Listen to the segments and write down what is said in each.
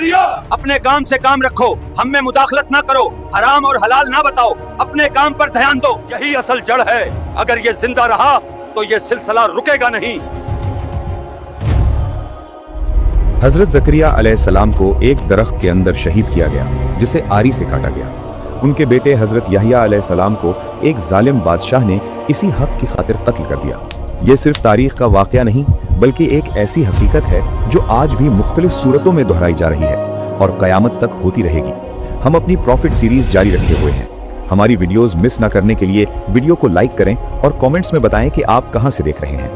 ज़करिया, अपने काम से काम रखो, हम में मुदाखलत ना करो, हराम और हलाल ना बताओ, अपने काम पर ध्यान दो, यही असल जड़ है। अगर ये जिंदा रहा तो ये सिलसिला रुकेगा नहीं। हजरत ज़करिया अलैहिस्सलाम को एक दरख्त के अंदर शहीद किया गया, जिसे आरी से काटा गया। उनके बेटे हजरत यहया अलैहिस्सलाम को एक जालिम बादशाह ने इसी हक की खातिर कत्ल कर दिया। ये सिर्फ तारीख का वाक़या नहीं, बल्कि एक ऐसी हकीकत है जो आज भी मुख्तलिफ सूरतों में दोहराई जा रही है और क़यामत तक होती रहेगी। हम अपनी प्रॉफिट सीरीज जारी रखे हुए हैं। हमारी वीडियोस मिस ना करने के लिए वीडियो को लाइक करें और कमेंट्स में बताएं कि आप कहां से देख रहे हैं।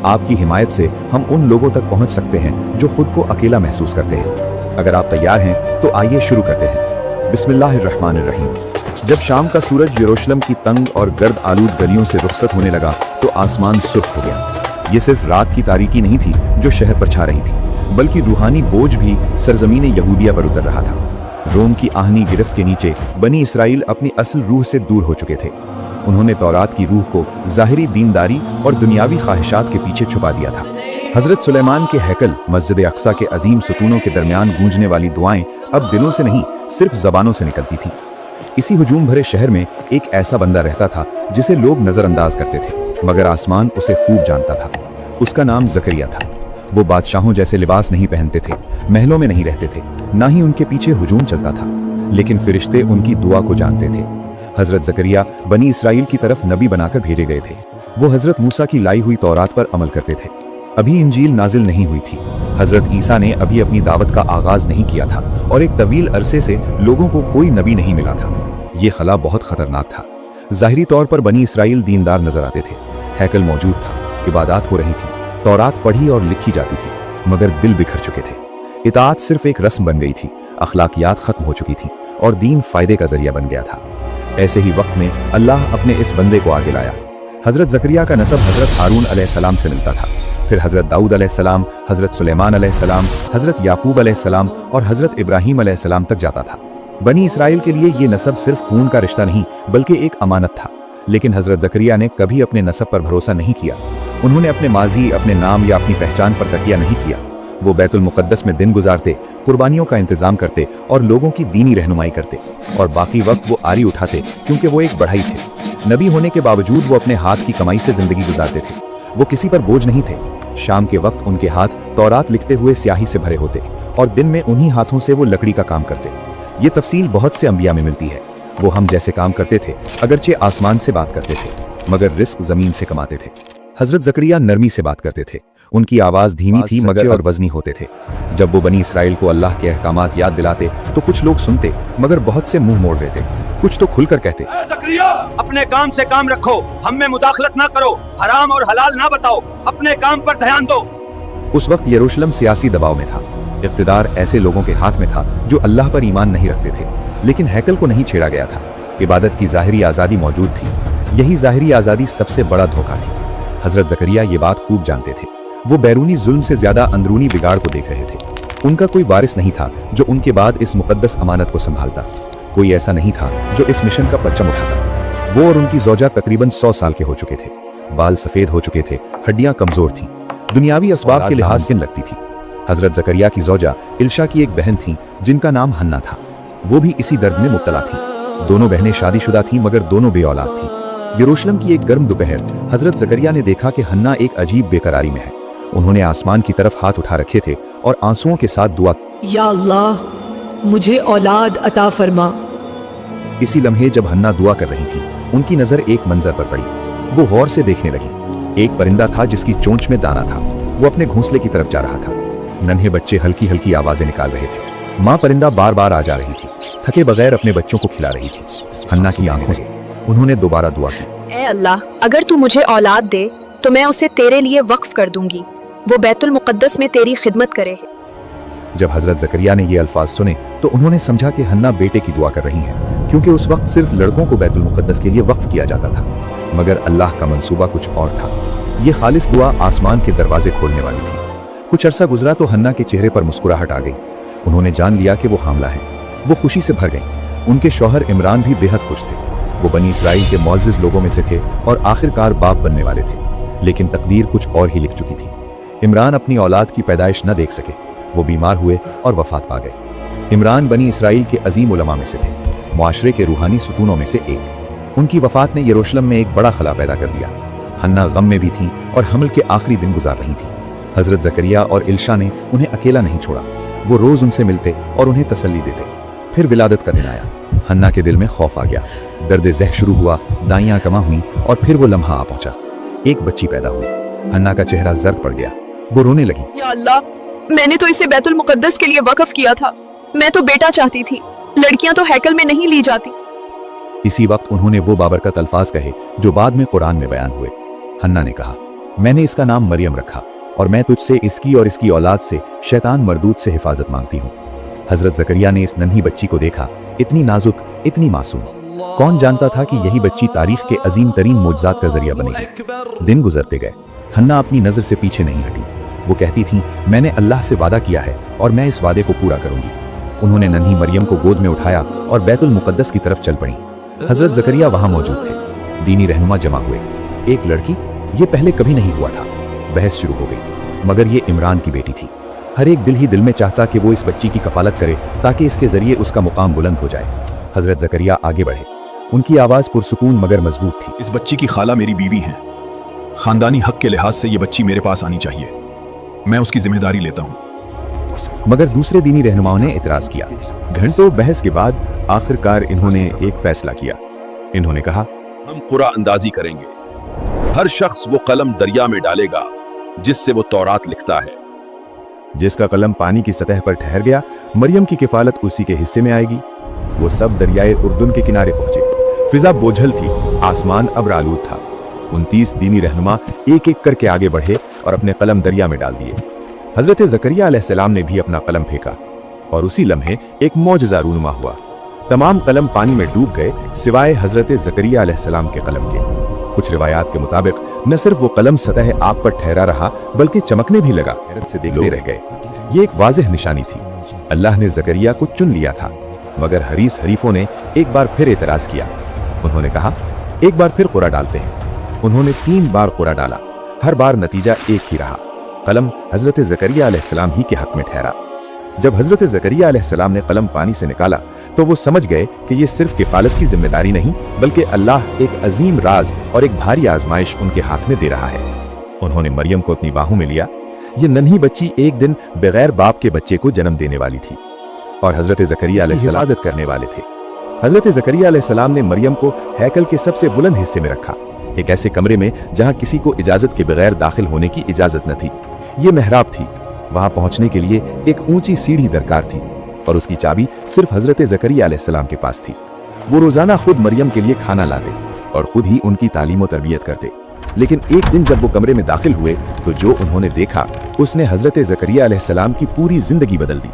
आपकी हिमायत से हम उन लोगों तक पहुंच सकते हैं जो खुद को अकेला महसूस करते हैं। अगर आप तैयार हैं तो आइए शुरू करते हैं। बिस्मिल्लाहिर्रहमानिर्रहीम। जब शाम का सूरज यरूशलेम की तंग और गर्द आलूद गलियों से रुखसत होने लगा तो आसमान सुर्ख हो गया। ये सिर्फ रात की तारीकी नहीं थी जो शहर पर छा रही थी, बल्कि रूहानी बोझ भी सरजमीन यहूदिया पर उतर रहा था। रोम की आहनी गिरफ्त के नीचे बनी इसराइल अपनी असल रूह से दूर हो चुके थे। उन्होंने तौरात की रूह को ज़ाहिरी दीनदारी और दुनियावी ख्वाहिशात के पीछे छुपा दिया था। हजरत सुलेमान के हैकल मस्जिद अक्सा के अजीम सुतूनों के दरमियान गूंजने वाली दुआएं अब दिलों से नहीं, सिर्फ ज़बानों से निकलती थी। इसी हुजूम भरे शहर में एक ऐसा बंदा रहता था जिसे लोग नजरअंदाज करते थे, मगर आसमान उसे खूब जानता था। उसका नाम ज़करिया था। वो बादशाहों जैसे लिबास नहीं पहनते थे, महलों में नहीं रहते थे, ना ही उनके पीछे हुजूम चलता था, लेकिन फिरिश्ते उनकी दुआ को जानते थे। हजरत ज़करिया बनी इसराइल की तरफ नबी बनाकर भेजे गए थे। वो हजरत मूसा की लाई हुई तौरात पर अमल करते थे। अभी इंजील नाजिल नहीं हुई थी। हजरत ईसा ने अभी अपनी दावत का आगाज नहीं किया था और एक तवील अरसे से लोगों को कोई नबी नहीं मिला था। ये खला बहुत खतरनाक था। ज़ाहिरी तौर पर बनी इसराइल दीनदार नजर आते थे, हैकल मौजूद था, इबादत हो रही थी, तौरात पढ़ी और लिखी जाती थी, मगर दिल बिखर चुके थे। इताअत सिर्फ एक रस्म बन गई थी, अखलाकियात खत्म हो चुकी थी और दीन फायदे का जरिया बन गया था। ऐसे ही वक्त में अल्लाह अपने इस बंदे को आगे लाया। हजरत ज़करिया का नसब हजरत हारून अलैहिस्सलाम से मिलता था, फिर हजरत दाऊद अलैहिस्सलाम, हजरत सुलेमान अलैहिस्सलाम, हजरत याकूब अलैहिस्सलाम और हजरत इब्राहीम अलैहिस्सलाम तक जाता था। बनी इसराइल के लिए ये नसब सिर्फ खून का रिश्ता नहीं, बल्कि एक अमानत था। लेकिन हजरत ज़करिया ने कभी अपने नसब पर भरोसा नहीं किया। उन्होंने अपने माजी, अपने नाम या अपनी पहचान पर तकिया नहीं किया। वो बैतुल मुक़द्दस में दिन गुजारते, कुर्बानियों का इंतजाम करते और लोगों की दीनी रहनुमाई करते, और बाकी वक्त वो आरी उठाते, क्योंकि वो एक बढ़ई थे। नबी होने के बावजूद वो अपने हाथ की कमाई से जिंदगी गुजारते थे। वो किसी पर बोझ नहीं थे। शाम के वक्त उनके हाथ तौरात लिखते हुए स्याही से भरे होते और दिन में उन्हीं हाथों से वो लकड़ी का काम करते। ये तफसील बहुत से अंबिया में मिलती है। वो हम जैसे काम करते थे, अगरचे आसमान से बात करते थे, मगर रिस्क जमीन से कमाते थे। हजरत ज़करिया नरमी से बात करते थे। उनकी आवाज़ धीमी थी, मगर और वज़नी होते थे। जब वो बनी इसराइल को अल्लाह के अहकामात याद दिलाते तो कुछ लोग सुनते, मगर बहुत से मुंह मोड़ देते। कुछ तो खुलकर कहते, ज़करिया, अपने काम से काम रखो, हम में मुदाखलत ना करो, हराम और हलाल ना बताओ, अपने काम पर ध्यान दो। उस वक्त यरूशलेम सियासी दबाव में था। इक़्तिदार ऐसे लोगों के हाथ में था जो अल्लाह पर ईमान नहीं रखते थे, लेकिन हैकल को नहीं छेड़ा गया था। इबादत की ज़ाहिरी आज़ादी मौजूद थी। यही ज़ाहिरी आज़ादी सबसे बड़ा धोखा थी। हजरत ज़करिया ये बात खूब जानते थे। वो बैरूनी जुल्म से ज़्यादा अंदरूनी बिगाड़ को देख रहे थे। उनका कोई वारिस नहीं था जो उनके बाद इस मुक़द्दस अमानत को संभालता। कोई ऐसा नहीं था जो इस मिशन का परचम उठाता। वो और उनकी ज़ौजा तकरीबन 100 साल के हो चुके थे। बाल सफ़ेद हो चुके थे, हड्डियाँ कमज़ोर थीं, दुनियावी असबाब के लिहाज से लगती थी। हजरत ज़करिया की ज़ौजा इल्शा की एक बहन थी जिनका नाम हन्ना था। वो भी इसी दर्द में मुब्तला थी। दोनों बहनें शादीशुदा थीं, मगर दोनों बे औलाद थीं। यरूशलेम की एक गर्म दोपहर हजरत ज़करिया ने देखा कि हन्ना एक अजीब बेकरारी में है। उन्होंने आसमान की तरफ हाथ उठा रखे थे और आंसुओं के साथ दुआ, या अल्लाह, मुझे औलाद अता फरमा। इसी लम्हे जब हन्ना दुआ कर रही थी, उनकी नजर एक मंजर पर पड़ी। वो गौर से देखने लगी। एक परिंदा था जिसकी चोंच में दाना था। वो अपने घोंसले की तरफ जा रहा था। नन्हे बच्चे हल्की हल्की आवाजें निकाल रहे थे। माँ परिंदा बार बार आ जा रही थी, थके बगैर अपने बच्चों को खिला रही थी। हन्ना की आंखों से उन्होंने दोबारा दुआ की, ऐ अल्लाह, अगर तू मुझे औलाद दे तो मैं उसे तेरे लिए वक्फ कर दूंगी, वो बैतुल मुक़द्दस में तेरी खिदमत करे। जब हजरत ज़करिया ने ये अल्फाज सुने तो उन्होंने समझा कि हन्ना बेटे की दुआ कर रही हैं, क्योंकि उस वक्त सिर्फ लड़कों को बैतुल मुक़द्दस के लिए वक्फ किया जाता था। मगर अल्लाह का मंसूबा कुछ और था। ये खालिस दुआ आसमान के दरवाजे खोलने वाली थी। कुछ अरसा गुजरा तो हन्ना के चेहरे पर मुस्कुराहट आ गई। उन्होंने जान लिया कि वो हामला है। वो खुशी से भर गईं। उनके शौहर इमरान भी बेहद खुश थे। वो बनी इसराइल के मुअज़्ज़िज़ लोगों में से थे और आखिरकार बाप बनने वाले थे। लेकिन तकदीर कुछ और ही लिख चुकी थी। इमरान अपनी औलाद की पैदाइश न देख सके। वो बीमार हुए और वफात पा गए। इमरान बनी इसराइल के अजीम उलमा में से थे, मुआशरे के रूहानी सुतूनों में से एक। उनकी वफात ने यरूशलेम में एक बड़ा खला पैदा कर दिया। हन्ना गम में भी थी और हमल के आखिरी दिन गुजार रही थी। हजरत जकरिया और इल्शा ने उन्हें अकेला नहीं छोड़ा। वो रोज उनसे मिलते और उन्हें तसल्ली देते। फिर विलादत का दिन आया। हन्ना के दिल में खौफ आ गया, दर्द ज़ह शुरू हुआ, दाइयां कमा हुई और फिर वो लम्हा आ पहुंचा। एक बच्ची पैदा हुई। हन्ना का चेहरा जर्द पड़ गया। वो रोने लगी। या अल्लाह, मैंने तो इसे बैतुल मुकद्दस के लिए वक्फ किया था। मैं तो बेटा चाहती थी, लड़कियां तो हैकल में नहीं ली जाती। इसी वक्त उन्होंने वो बाबरकत अल्फाज कहे जो बाद में कुरान में बयान हुए। हन्ना ने कहा, मैंने इसका नाम मरियम रखा और मैं तुझसे इसकी और इसकी औलाद से शैतान मरदूद से हिफाजत मांगती हूँ। हजरत जकरिया ने इस नन्ही बच्ची को देखा, इतनी नाजुक, इतनी मासूम। कौन जानता था कि यही बच्ची तारीख के अजीम तरीन मोजज़ात का जरिया बनेगी। दिन गुजरते गए। हन्ना अपनी नजर से पीछे नहीं हटी। वो कहती थी, मैंने अल्लाह से वादा किया है और मैं इस वादे को पूरा करूंगी। उन्होंने नन्ही मरियम को गोद में उठाया और बैतुल मुकद्दस की तरफ चल पड़ी। हजरत जकरिया वहां मौजूद थे। दीनी रहनुमा जमा हुए। एक लड़की, ये पहले कभी नहीं हुआ था। बहस शुरू हो गई, मगर ये इमरान की बेटी थी। हर एक दिल ही दिल में चाहता कि वो इस बच्ची की कफालत करे ताकि इसके जरिए उसका मुकाम बुलंद हो जाए। हजरत जकरिया आगे बढ़े। उनकी आवाज पुरसुकून मगर मजबूत थी। इस बच्ची की खाला मेरी बीवी हैं। खानदानी हक के लिहाज से ये बच्ची मेरे पास आनी चाहिए। मैं उसकी जिम्मेदारी लेता हूँ। मगर दूसरे दीनी रहनुमाओं ने इतराज किया। घंटों बहस के बाद आखिरकार इन्होंने एक फैसला किया। इन्होंने कहा, हम कुरा अंदाजी करेंगे। हर शख्स वो कलम दरिया में डालेगा जिससे वो तौरात लिखता है। जिसका कलम पानी की सतह पर ठहर गया, मरियम की किफालत उसी के हिस्से में आएगी। वो सब दरियाए उर्दुन के किनारे पहुंचे। फिजा बोझल थी, आसमान अब्र आलूद था। 29 दीनी रहनुमा एक एक करके आगे बढ़े और अपने कलम दरिया में डाल दिए। हजरत जकरिया अलैहिस्सलाम ने भी अपना कलम फेंका और उसी लम्हे एक मौजज़ा रूनुमा हुआ। तमाम कलम पानी में डूब गए सिवाय हजरत जकरिया अलैहिस्सलाम के कलम के। कुछ रिवायात के मुताबिक न सिर्फ वो कलम सतह आग पर ठहरा रहा बल्कि चमकने भी लगा। हैरत से देखते रह गए। ये एक वाज़ेह निशानी थी। अल्लाह ने जकरिया को चुन लिया था। मगर हरीस हरीफों ने एक बार फिर एतराज किया। उन्होंने कहा, एक बार फिर कुरा डालते हैं। उन्होंने 3 बार कुरा डाला। हर बार नतीजा एक ही रहा। कलम हजरत जकरिया अलैहिस्सलाम ही के हक में ठहरा। जब हजरत जकरिया अलैहिस्सलाम ने कलम पानी से निकाला तो वो समझ गए कि ये सिर्फ किफालत की जिम्मेदारी नहीं बल्कि अल्लाह एक अजीम राज और एक भारी आजमाइश उनके हाथ में दे रहा है। उन्होंने मरियम को अपनी बाहों में लिया। ये नन्ही बच्ची एक दिन बगैर बाप के बच्चे को जन्म देने वाली थी और हजरत जकरिया अलैहिस्सलाम हिफाजत करने वाले थे। हजरत जकरिया अलैहिस्सलाम ने मरियम को हैकल के सबसे बुलंद हिस्से में रखा, एक ऐसे कमरे में जहां किसी को इजाजत के बगैर दाखिल होने की इजाजत न थी। ये मेहराब थी। वहां पहुंचने के लिए एक ऊंची सीढ़ी दरकार थी और उसकी चाबी सिर्फ हजरत जकरिया अलैहिस्सलाम के पास थी। वो रोजाना खुद मरियम के लिए खाना लाते और खुद ही उनकी तालीम और तरबियत करते। लेकिन एक दिन जब वो कमरे में दाखिल हुए तो जो उन्होंने देखा उसने हजरत जकरिया अलैहिस्सलाम की पूरी जिंदगी बदल दी।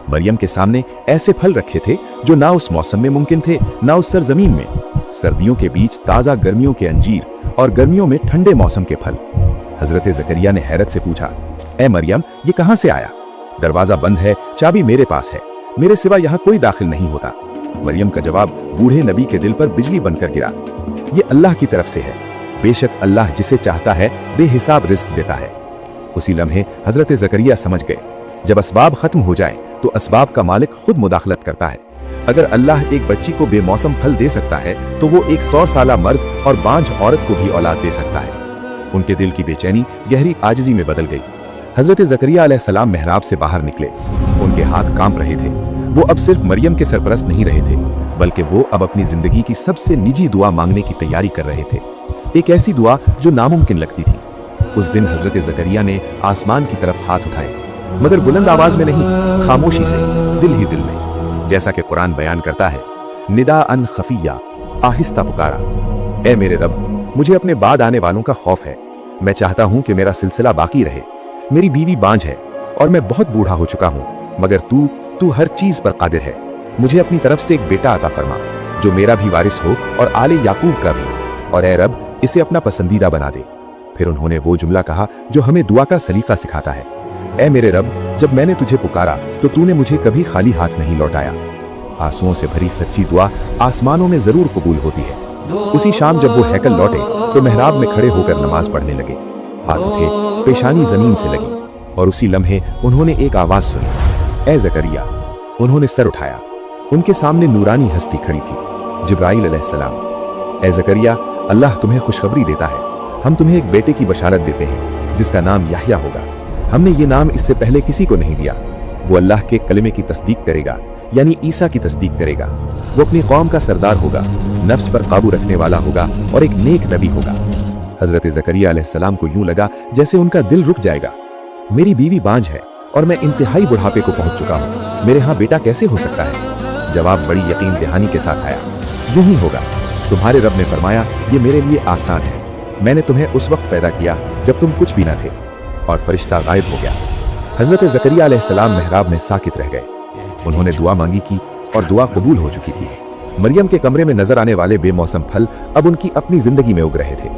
मरियम के सामने ऐसे फल रखे थे जो ना उस मौसम में मुमकिन थे ना उस सरजमीन में। सर्दियों के बीच ताज़ा गर्मियों के अंजीर और गर्मियों में ठंडे मौसम के फल। हजरत जकरिया ने हैरत से पूछा, ए मरियम, ये कहाँ से आया? दरवाजा बंद है, चाबी मेरे पास है, मेरे सिवा यहाँ कोई दाखिल नहीं होता। मरियम का जवाब बूढ़े नबी के दिल पर बिजली बनकर गिरा। ये अल्लाह की तरफ से है। बेशक अल्लाह जिसे चाहता है बेहिसाब रिज़्क देता है। उसी लम्हे हजरत जकरिया समझ गए, जब असबाब खत्म हो जाएं तो असबाब का मालिक खुद मुदाखलत करता है। अगर अल्लाह एक बच्ची को बेमौसम फल दे सकता है तो वो एक 100 साला मर्द और बांझ औरत को भी औलाद दे सकता है। उनके दिल की बेचैनी गहरी आजिज़ी में बदल गई। हजरत जकरिया अलैहिस्सलाम मेहराब से बाहर निकले। उनके हाथ कांप रहे थे। वो अब सिर्फ मरियम के सरपरस्त नहीं रहे थे बल्कि वो अब अपनी जिंदगी की सबसे निजी दुआ मांगने की तैयारी कर रहे थे। एक ऐसी दुआ जो नामुमकिन लगती थी। उस दिन हजरत जकरिया ने आसमान की तरफ हाथ उठाए, मगर बुलंद आवाज में नहीं, खामोशी से, दिल ही दिल में। जैसा कि कुरान बयान करता है, निदा अन खफिया, आहिस्ता पुकारा, ए मेरे रब, मुझे अपने बाद आने वालों का खौफ है। मैं चाहता हूं कि मेरा सिलसिला बाकी रहे। मेरी बीवी बांझ है और मैं बहुत बूढ़ा हो चुका हूं, मगर तू हर चीज पर कादिर है। मुझे अपनी तरफ से एक बेटा अता फरमा जो मेरा भी वारिस हो और आले याकूब का भी, और ए रब, इसे अपना पसंदीदा बना दे। फिर उन्होंने वो जुमला कहा जो हमें दुआ का सलीका सिखाता है, ए मेरे रब, जब मैंने तुझे पुकारा तो तूने मुझे कभी खाली हाथ नहीं लौटाया। आंसुओं से भरी सच्ची दुआ आसमानों में जरूर कबूल होती है। उसी शाम जब वो हैकल लौटे तो मेहराब में खड़े होकर नमाज पढ़ने लगे। हाथ उठे, पेशानी जमीन से लगी। और उसी लम्हे उन्होंने एक आवाज सुनी, ए जकरिया। उन्होंने सर उठाया। उनके सामने नूरानी हस्ती खड़ी थी, जिब्राइल अलैहिस्सलाम। ए जकरिया, अल्लाह तुम्हें खुशखबरी देता है, हम तुम्हें एक बेटे की बशारत देते हैं जिसका नाम याह्या होगा। हमने ये नाम इससे पहले किसी को नहीं दिया। वो अल्लाह के कलिमे की तस्दीक करेगा, यानी ईसा की तस्दीक करेगा। वो अपनी कौम का सरदार होगा, नफ्स पर काबू रखने वाला होगा और एक नेक नबी होगा। हजरत जकरिया अलैहिस्सलाम को यूं लगा जैसे उनका दिल रुक जाएगा। मेरी बीवी बांझ है और मैं इंतहाई बुढ़ापे को पहुंच चुका हूं, मेरे यहाँ बेटा कैसे हो सकता है? जवाब बड़ी यकीन दहानी के साथ आया, यूं ही होगा। तुम्हारे रब ने फरमाया, ये मेरे लिए आसान है। मैंने तुम्हें उस वक्त पैदा किया जब तुम कुछ भी न थे। और फरिश्ता गायब हो गया। हजरत जकरिया अलैहिस्सलाम मेहराब में साकित रह गए। उन्होंने दुआ मांगी की और दुआ कबूल हो चुकी थी। मरियम के कमरे में नजर आने वाले बेमौसम फल अब उनकी अपनी जिंदगी में उग रहे थे।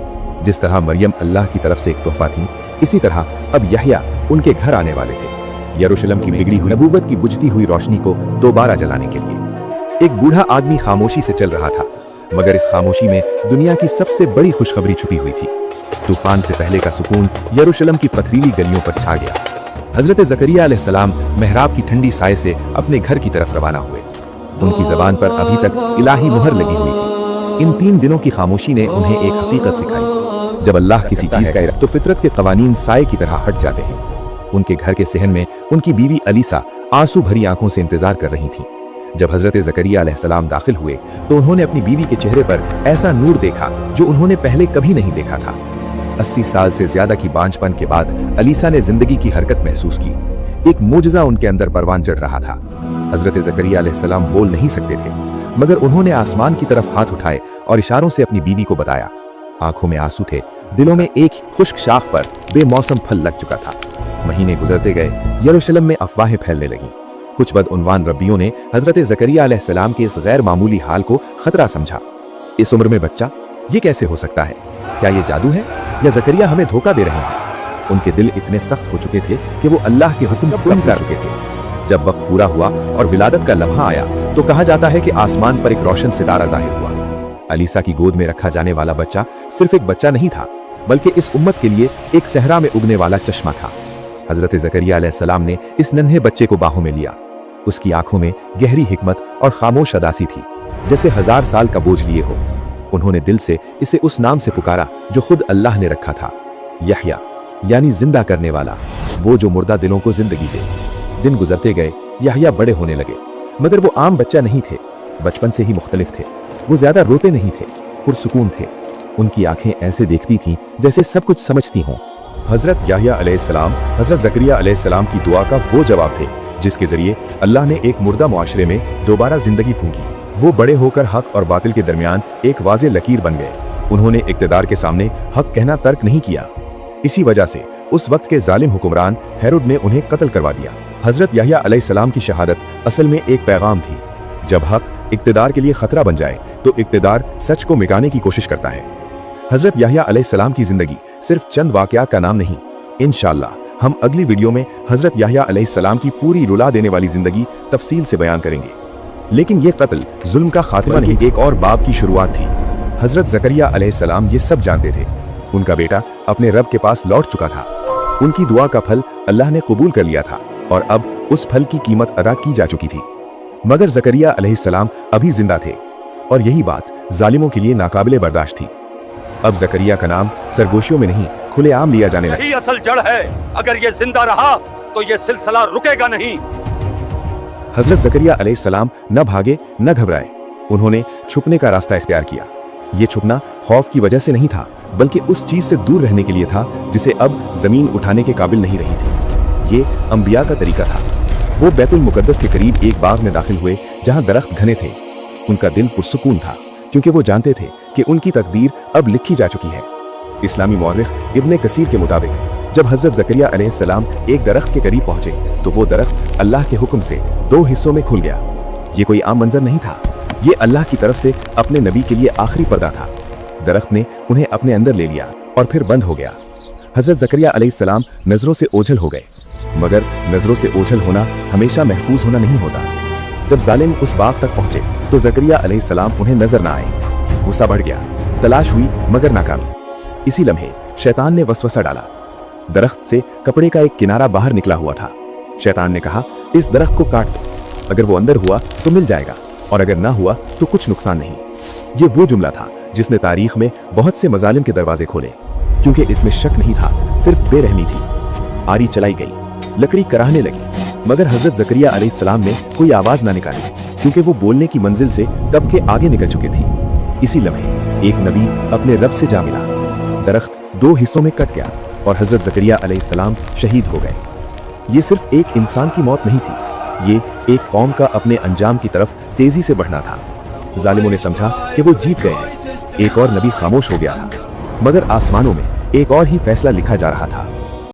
जिस तरह मरियम अल्लाह की तरफ से एक तोहफा थी, इसी तरह अब याह्या उनके घर आने वाले थे, यरूशलेम की बिगड़ी हुई नबूवत की बुझती हुई रोशनी को दोबारा जलाने के लिए। एक बूढ़ा आदमी खामोशी से चल रहा था, मगर इस खामोशी में दुनिया की सबसे बड़ी खुशखबरी छुपी हुई थी। तूफान से पहले का सुकून यरूशलेम की पथरीली गलियों पर छा गया। हजरत जकरिया अलैहिस्सलाम मेहराब की ठंडी साए से अपने घर की तरफ रवाना हुए। उनकी जबान पर अभी तक इलाही मुहर लगी हुई थी। इन 3 दिनों की खामोशी ने उन्हें एक हकीकत सिखाई, जब अल्लाह किसी चीज का इरादा तो फितरत के कवानीन साए की तरह हट जाते हैं। उनके घर के सहन में उनकी बीवी अलीसा आंसू भरी आंखों से इंतजार कर रही थी। जब हजरत जकरिया अलैहिस्सलाम दाखिल हुए तो उन्होंने अपनी बीवी के चेहरे पर ऐसा नूर देखा जो उन्होंने पहले कभी नहीं देखा था। 80 साल से ज्यादा की बांझपन के बाद अलीसा ने जिंदगी की हरकत महसूस की। एक मोजज़ा उनके अंदर परवान चढ़ रहा था। हजरत जकरिया अलैहिस्सलाम बोल नहीं सकते थे, मगर उन्होंने आसमान की तरफ हाथ उठाए और इशारों से अपनी बीवी को बताया। आंखों में आंसू थे, दिलों में एक खुश्क शाख पर बेमौसम फल लग चुका था। महीने गुजरते गए, यरूशलेम में अफवाहें फैलने लगीं। कुछ बदउनवान रब्बियों ने हजरत जकरिया अलैहिस्सलाम के इस गैर मामूली हाल को खतरा समझा। इस उम्र में बच्चा, ये कैसे हो सकता है? क्या ये जादू है या जकरिया हमें धोखा दे रहे हैं? उनके दिल इतने सख्त हो चुके थे कि वो अल्लाह के हुक्म कबूल कर चुके थे। जब वक्त पूरा हुआ और विलादत का लम्हा आया तो कहा जाता है कि आसमान पर एक रोशन सितारा जाहिर हुआ। अलीसा की गोद में रखा जाने वाला बच्चा सिर्फ एक बच्चा नहीं था, बल्कि इस उम्मत के लिए एक सहरा में उगने वाला चश्मा था। हजरत जकरिया अलैहिस्सलाम ने इस नन्हे बच्चे को बाहों में लिया। उसकी आंखों में गहरी हिकमत और खामोश अदासी थी, जैसे 1000 साल का बोझ लिए हो। उन्होंने दिल से इसे उस नाम से पुकारा जो खुद अल्लाह ने रखा था, याह्या, यानी जिंदा करने वाला, वो जो मुर्दा दिलों को जिंदगी दे। दिन गुजरते गए, याह्या बड़े होने लगे, मगर वो आम बच्चा नहीं थे, बचपन से ही मुख्तलिफ थे। वो ज्यादा रोते नहीं थे, पुरसुकून थे। उनकी आंखें ऐसे देखती थीं जैसे सब कुछ समझती हों। हजरत याह्या अलैहिस्सलाम हजरत जकरिया अलैहिस्सलाम की दुआ का वो जवाब थे जिसके जरिए अल्लाह ने एक मुर्दा मुआशरे में दोबारा जिंदगी फूंकी। वो बड़े होकर हक और बातिल के दरमियान एक वाज़े लकीर बन गए। उन्होंने इक्तदार के सामने हक कहना तर्क नहीं किया। इसी वजह से उस वक्त के जालिम हुक्मरान हेरोड ने उन्हें कत्ल करवा दिया। हजरत याह्या अलैहिस्सलाम की शहादत असल में एक पैगाम थी। जब हक इक्तदार के लिए खतरा बन जाए तो इक्तदार सच को मिटाने की कोशिश करता है। हजरत याह्या अलैहिस्सलाम की जिंदगी सिर्फ चंद वाकयात का नाम नहीं। इंशाअल्लाह हम अगली वीडियो में हजरत याह्या अलैहिस्सलाम की पूरी रुला देने वाली जिंदगी तफसील से बयान करेंगे। लेकिन ये कत्ल जुल्म का खात्मा नहीं, एक और बाब की शुरुआत थी। हजरत जकरिया अलैहिस्सलाम ये सब जानते थे। उनका बेटा अपने रब के पास लौट चुका था। उनकी दुआ का फल अल्लाह ने कबूल कर लिया था और अब उस फल की कीमत अदा की जा चुकी थी। मगर जकरिया अलैहिस्सलाम अभी जिंदा थे और यही बात जालिमों के लिए नाकाबिले बर्दाश्त थी। अब जकरिया का नाम सरगोशियों में नहीं, खुलेआम लिया जाने लगा। यही असल जड़ है। अगर ये जिंदा रहा तो ये सिलसिला रुकेगा नहीं। हजरत जकरिया अलैहिस्सलाम न भागे न घबराए। उन्होंने छुपने का रास्ता इख्तियार किया। ये छुपना खौफ की वजह से नहीं था, बल्कि उस चीज से दूर रहने के लिए था जिसे अब जमीन उठाने के काबिल नहीं रही थी। ये अंबिया का तरीका था। वो बैतुल मुकद्दस के करीब एक बाग में दाखिल हुए जहां दरख्त घने थे। उनका दिल पुरसुकून था क्योंकि वो जानते थे कि उनकी तकदीर अब लिखी जा चुकी है। इस्लामी मौरिख इब्ने कसीर के मुताबिक जब हजरत जकरिया अलैहिस्सलाम एक दरख्त के करीब पहुंचे तो वो दरख्त अल्लाह के हुक्म से 2 हिस्सों में खुल गया। ये कोई आम मंजर नहीं था, ये अल्लाह की तरफ से अपने नबी के लिए आखिरी पर्दा था। दरख्त ने उन्हें अपने अंदर ले लिया और फिर बंद हो गया। हजरत जकरिया अलैहिस्सलाम नजरों से ओझल हो गए, मगर नजरों से ओझल होना हमेशा महफूज होना नहीं होता। जब जालिम उस बाग तक पहुंचे तो जकरिया अलैहिस्सलाम उन्हें नजर न आए। गुस्सा बढ़ गया, तलाश हुई मगर नाकामी। इसी लम्हे शैतान ने वसवसा डाला, दरख्त से कपड़े का एक किनारा बाहर निकला हुआ था। शैतान ने कहा, इस दरख्त को काट दो, अगर वो अंदर हुआ तो मिल जाएगा और अगर ना हुआ तो कुछ नुकसान नहीं। ये वो जुमला था जिसने तारीख में बहुत से मजालिम के दरवाजे खोले, क्योंकि इसमें शक नहीं था, सिर्फ बेरहमी थी। आरी चलाई गई, लकड़ी कराहने लगी, मगर हजरत जकरिया अलैहिस्सलाम ने कोई आवाज ना निकाली, क्योंकि वो बोलने की मंजिल से कब के आगे निकल चुके थे। इसी लम्हे एक नबी अपने रब से जा मिला। दरख्त 2 हिस्सों में कट गया और हजरत जकरिया अलैहिस्सलाम शहीद हो गए। ये सिर्फ एक इंसान की मौत नहीं थी, ये एक कौम का अपने अंजाम की तरफ तेजी से बढ़ना था। जालिमों ने समझा कि वो जीत गए हैं। एक और नबी खामोश हो गया था, मगर आसमानों में एक और ही फैसला लिखा जा रहा था।